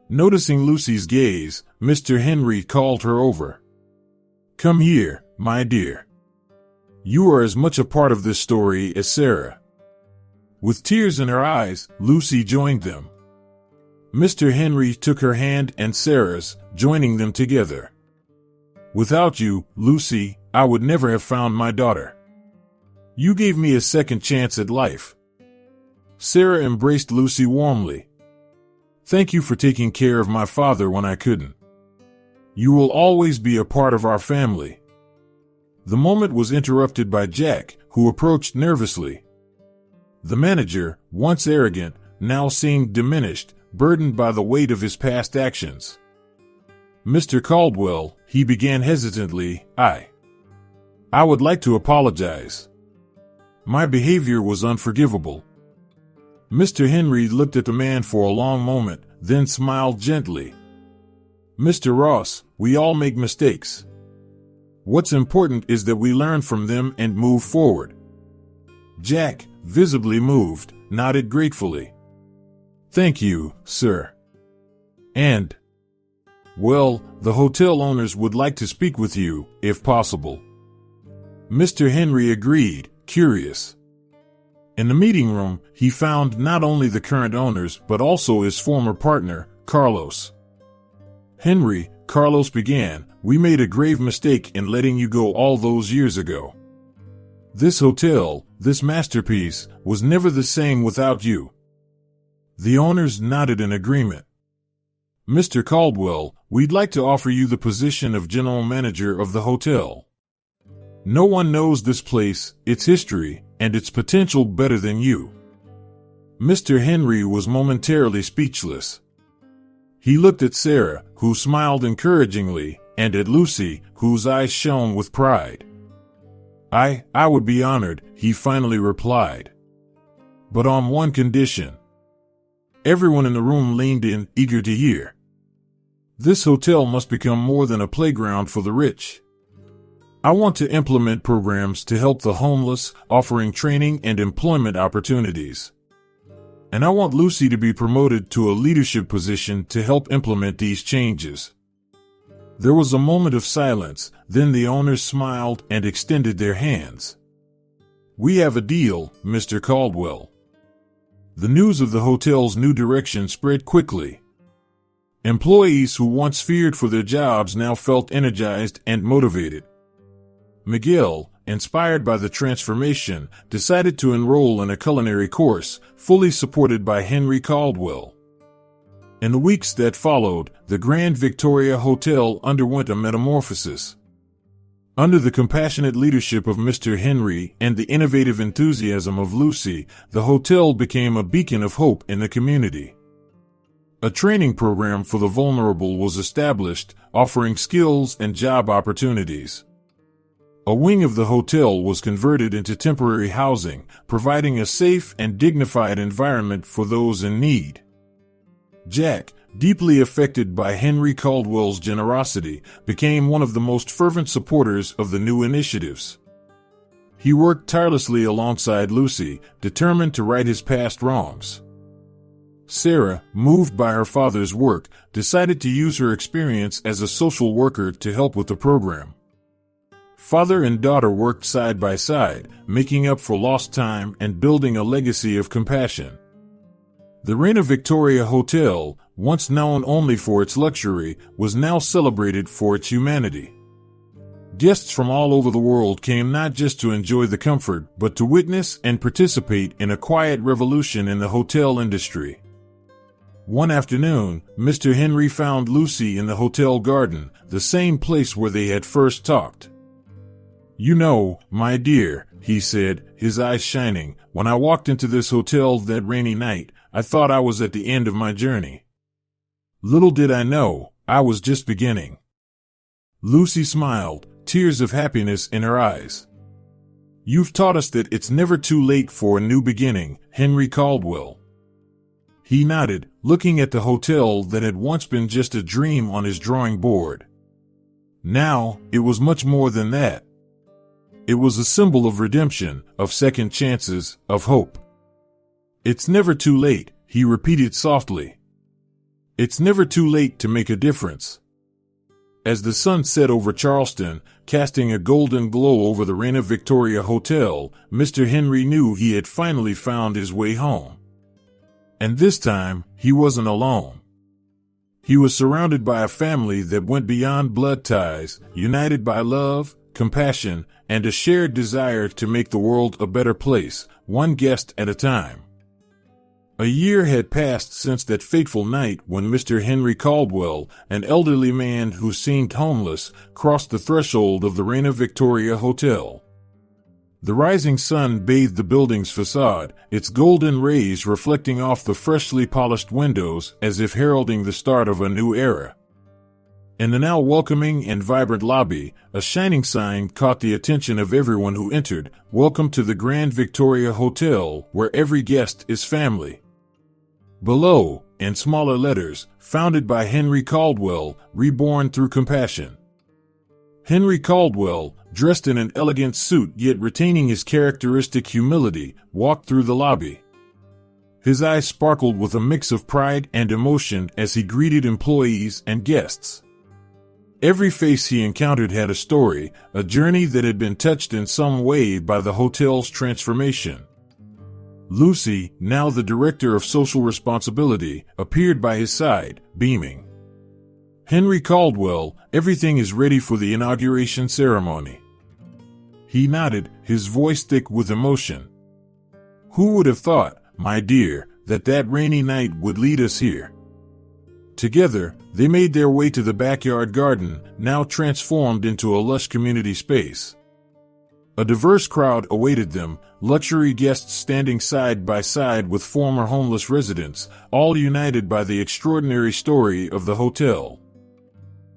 Noticing Lucy's gaze, Mr. Henry called her over. "Come here, my dear. You are as much a part of this story as Sarah." With tears in her eyes, Lucy joined them. Mr. Henry took her hand and Sarah's, joining them together. "Without you, Lucy, I would never have found my daughter. You gave me a second chance at life." Sarah embraced Lucy warmly. "Thank you for taking care of my father when I couldn't. You will always be a part of our family." The moment was interrupted by Jack, who approached nervously. The manager, once arrogant, now seemed diminished, burdened by the weight of his past actions. "Mr. Caldwell," he began hesitantly, I would like to apologize. My behavior was unforgivable." Mr. Henry looked at the man for a long moment, then smiled gently. "Mr. Ross, we all make mistakes. What's important is that we learn from them and move forward." Jack, visibly moved, nodded gratefully. "Thank you, sir. And, well, the hotel owners would like to speak with you, if possible." Mr. Henry agreed, curious. In the meeting room, he found not only the current owners but also his former partner, Carlos. "Henry," Carlos began, "we made a grave mistake in letting you go all those years ago. This hotel, this masterpiece, was never the same without you." The owners nodded in agreement. "Mr. Caldwell, we'd like to offer you the position of general manager of the hotel. No one knows this place, its history, and its potential better than you." Mr. Henry was momentarily speechless. He looked at Sarah, who smiled encouragingly, and at Lucy, whose eyes shone with pride. I would be honored," he finally replied. "But on one condition." Everyone in the room leaned in, eager to hear. "This hotel must become more than a playground for the rich. I want to implement programs to help the homeless, offering training and employment opportunities. And I want Lucy to be promoted to a leadership position to help implement these changes." There was a moment of silence, then the owners smiled and extended their hands. "We have a deal, Mr. Caldwell." The news of the hotel's new direction spread quickly. Employees who once feared for their jobs now felt energized and motivated. Miguel, inspired by the transformation, decided to enroll in a culinary course, fully supported by Henry Caldwell. In the weeks that followed, the Grand Victoria Hotel underwent a metamorphosis. Under the compassionate leadership of Mr. Henry and the innovative enthusiasm of Lucy, the hotel became a beacon of hope in the community. A training program for the vulnerable was established, offering skills and job opportunities. A wing of the hotel was converted into temporary housing, providing a safe and dignified environment for those in need. Jack, deeply affected by Henry Caldwell's generosity, became one of the most fervent supporters of the new initiatives. He worked tirelessly alongside Lucy, determined to right his past wrongs. Sarah, moved by her father's work, decided to use her experience as a social worker to help with the program. Father and daughter worked side by side, making up for lost time and building a legacy of compassion. The Reina Victoria Hotel, once known only for its luxury, was now celebrated for its humanity. Guests from all over the world came not just to enjoy the comfort, but to witness and participate in a quiet revolution in the hotel industry. One afternoon, Mr. Henry found Lucy in the hotel garden, the same place where they had first talked. "You know, my dear," he said, his eyes shining, "when I walked into this hotel that rainy night, I thought I was at the end of my journey. Little did I know, I was just beginning." Lucy smiled, tears of happiness in her eyes. "You've taught us that it's never too late for a new beginning, Henry Caldwell." He nodded, looking at the hotel that had once been just a dream on his drawing board. Now, it was much more than that. It was a symbol of redemption, of second chances, of hope. "It's never too late," he repeated softly. It's never too late to make a difference. As the sun set over Charleston, casting a golden glow over the Reina Victoria Hotel, Mr. Henry knew he had finally found his way home. And this time, he wasn't alone. He was surrounded by a family that went beyond blood ties, united by love, compassion, and a shared desire to make the world a better place, one guest at a time. A year had passed since that fateful night when Mr. Henry Caldwell, an elderly man who seemed homeless, crossed the threshold of the Reina Victoria Hotel. The rising sun bathed the building's facade, its golden rays reflecting off the freshly polished windows as if heralding the start of a new era. In the now welcoming and vibrant lobby, a shining sign caught the attention of everyone who entered: "Welcome to the Grand Victoria Hotel, where every guest is family." Below, in smaller letters, "Founded by Henry Caldwell, reborn through compassion." Henry Caldwell, dressed in an elegant suit yet retaining his characteristic humility, walked through the lobby. His eyes sparkled with a mix of pride and emotion as he greeted employees and guests. Every face he encountered had a story, a journey that had been touched in some way by the hotel's transformation. Lucy, now the director of social responsibility, appeared by his side, beaming. "Henry Caldwell, everything is ready for the inauguration ceremony." He nodded, his voice thick with emotion. "Who would have thought, my dear, that rainy night would lead us here?" Together, they made their way to the backyard garden, now transformed into a lush community space. A diverse crowd awaited them, luxury guests standing side by side with former homeless residents, all united by the extraordinary story of the hotel.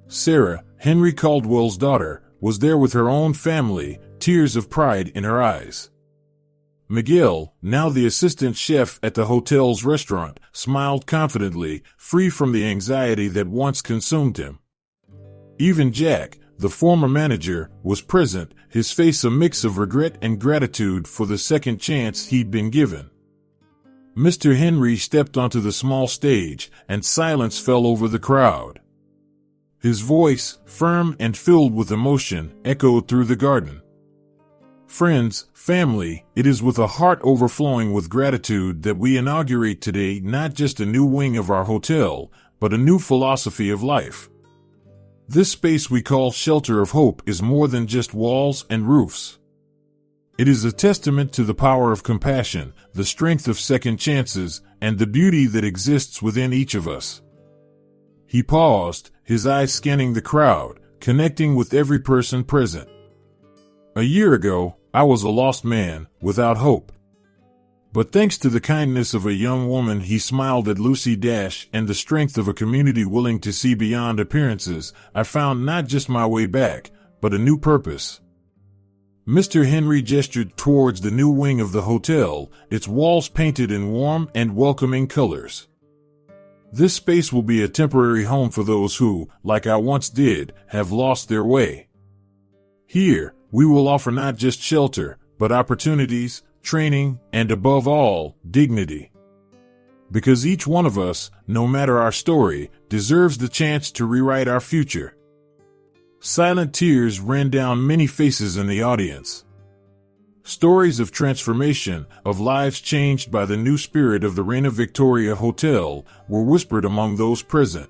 Sarah, Henry Caldwell's daughter, was there with her own family, tears of pride in her eyes. Miguel, now the assistant chef at the hotel's restaurant, smiled confidently, free from the anxiety that once consumed him. Even Jack, the former manager, was present, his face a mix of regret and gratitude for the second chance he'd been given. Mr. Henry stepped onto the small stage, and silence fell over the crowd. His voice, firm and filled with emotion, echoed through the garden. "Friends, family, it is with a heart overflowing with gratitude that we inaugurate today not just a new wing of our hotel, but a new philosophy of life. This space we call Shelter of Hope is more than just walls and roofs. It is a testament to the power of compassion, the strength of second chances, and the beauty that exists within each of us." He paused, his eyes scanning the crowd, connecting with every person present. "A year ago, I was a lost man, without hope. But thanks to the kindness of a young woman," he smiled at Lucy Dash, "and the strength of a community willing to see beyond appearances, I found not just my way back, but a new purpose." Mr. Henry gestured towards the new wing of the hotel, its walls painted in warm and welcoming colors. "This space will be a temporary home for those who, like I once did, have lost their way. Here, we will offer not just shelter, but opportunities, training, and above all, dignity. Because each one of us, no matter our story, deserves the chance to rewrite our future." Silent tears ran down many faces in the audience. Stories of transformation, of lives changed by the new spirit of the Reina Victoria Hotel, were whispered among those present.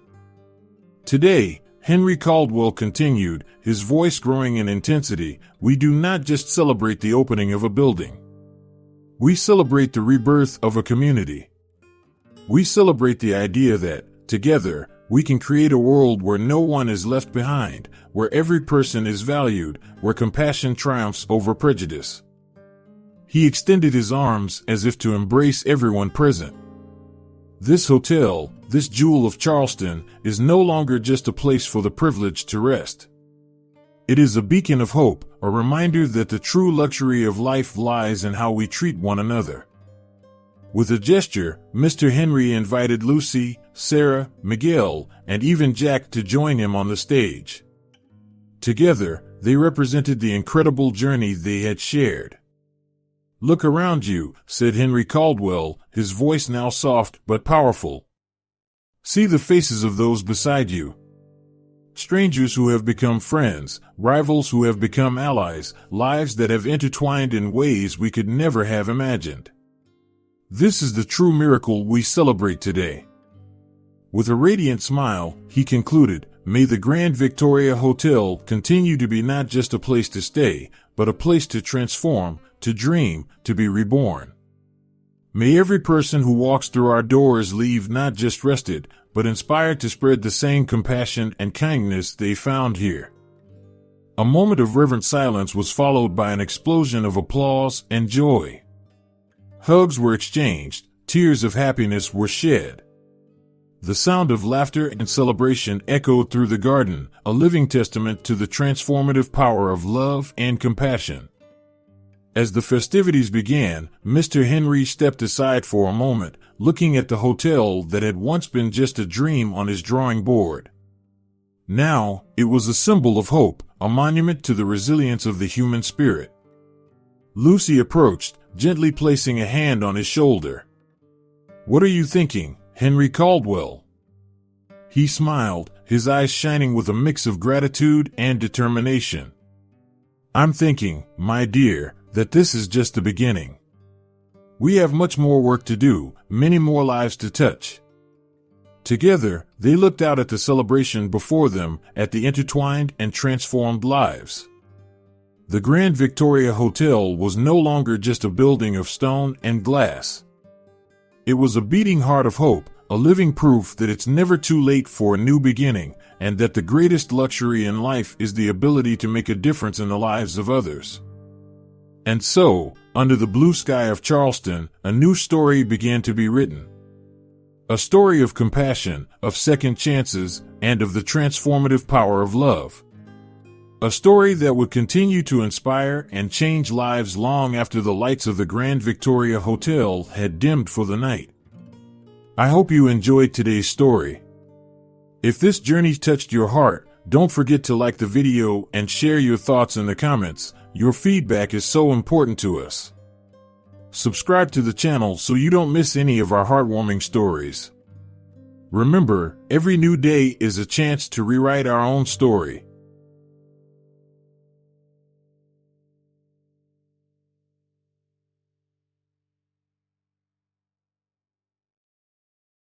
"Today," Henry Caldwell continued, his voice growing in intensity, "we do not just celebrate the opening of a building. We celebrate the rebirth of a community. We celebrate the idea that, together, we can create a world where no one is left behind, where every person is valued, where compassion triumphs over prejudice." He extended his arms as if to embrace everyone present. "This hotel, this jewel of Charleston, is no longer just a place for the privileged to rest. It is a beacon of hope, a reminder that the true luxury of life lies in how we treat one another." With a gesture, Mr. Henry invited Lucy, Sarah, Miguel, and even Jack to join him on the stage. Together, they represented the incredible journey they had shared. "Look around you," said Henry Caldwell, his voice now soft but powerful. See the faces of those beside you. Strangers who have become friends, rivals who have become allies, lives that have intertwined in ways we could never have imagined. This is the true miracle we celebrate today. With a radiant smile, he concluded, "May the Grand Victoria Hotel continue to be not just a place to stay, but a place to transform, to dream, to be reborn. May every person who walks through our doors leave not just rested, but inspired to spread the same compassion and kindness they found here." A moment of reverent silence was followed by an explosion of applause and joy. Hugs were exchanged, tears of happiness were shed. The sound of laughter and celebration echoed through the garden, a living testament to the transformative power of love and compassion. As the festivities began, Mr. Henry stepped aside for a moment, looking at the hotel that had once been just a dream on his drawing board. Now, it was a symbol of hope, a monument to the resilience of the human spirit. Lucy approached, gently placing a hand on his shoulder. "What are you thinking, Henry Caldwell?" He smiled, his eyes shining with a mix of gratitude and determination. "I'm thinking, my dear, that this is just the beginning. We have much more work to do, many more lives to touch." Together, they looked out at the celebration before them, at the intertwined and transformed lives. The Grand Victoria Hotel was no longer just a building of stone and glass. It was a beating heart of hope, a living proof that it's never too late for a new beginning, and that the greatest luxury in life is the ability to make a difference in the lives of others. And so, under the blue sky of Charleston, a new story began to be written. A story of compassion, of second chances, and of the transformative power of love. A story that would continue to inspire and change lives long after the lights of the Grand Victoria Hotel had dimmed for the night. I hope you enjoyed today's story. If this journey touched your heart, don't forget to like the video and share your thoughts in the comments. Your feedback is so important to us. Subscribe to the channel so you don't miss any of our heartwarming stories. Remember, every new day is a chance to rewrite our own story.